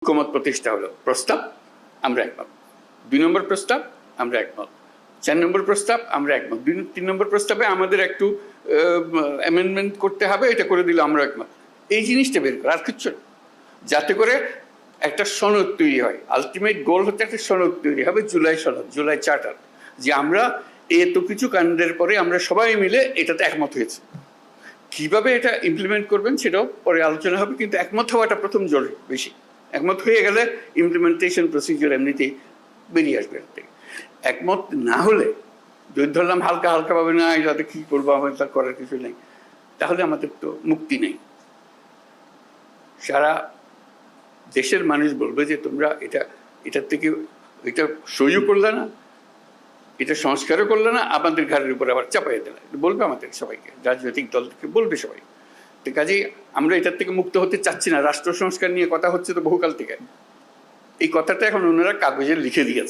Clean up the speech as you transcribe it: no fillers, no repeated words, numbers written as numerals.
ঐক্যমত প্রতিষ্ঠা হলো প্রস্তাব, আমরা একমত। 2 নম্বর প্রস্তাব আমরা একমত। 4 নম্বর প্রস্তাব আমরা একমত। 3 নম্বর প্রস্তাবে আমাদের একটু অ্যামেন্ডমেন্ট করতে হবে, এটা করে দিলে আমরা একমত। এই জিনিসটা বের করে আর কিচ্ছু না, যাতে করে একটা সনদ তৈরি হয়। আলটিমেট গোল হচ্ছে একটা সনদ তৈরি হবে, জুলাই সনদ, জুলাই চার্টার, যে আমরা এত কিছু কাণ্ডের পরে আমরা সবাই মিলে এটাতে একমত হয়েছে। কিভাবে এটা ইমপ্লিমেন্ট করবেন সেটাও পরে আলোচনা হবে, কিন্তু একমত হওয়াটা প্রথম জরুরি বেশি। একমত হয়ে গেলে ইমপ্লিমেন্টেশন প্রসিডিওর এমনিতেই বেরিয়ে আসবে। একমত না হলে যদি ধরলাম হালকা হালকা ভাবে না, যাতে কি করবো, আমাদের তার করার কিছু নেই, তাহলে আমাদের তো মুক্তি নেই। সারা দেশের মানুষ বলবে যে তোমরা এটার থেকে এটা সহ্য করলে না, এটা সংস্কারও করলে না, আমাদের ঘাড়ের উপর আবার চাপাই দিলে, বলবে আমাদের সবাইকে, রাজনৈতিক দল থেকে বলবে সবাই। তো কাজেই আমরা এটার থেকে মুক্ত হতে চাচ্ছি না। রাষ্ট্র সংস্কার নিয়ে কথা হচ্ছে তো বহুকাল থেকে, এই কথাটা এখন ওনারা কাগজে লিখে দিয়েছে।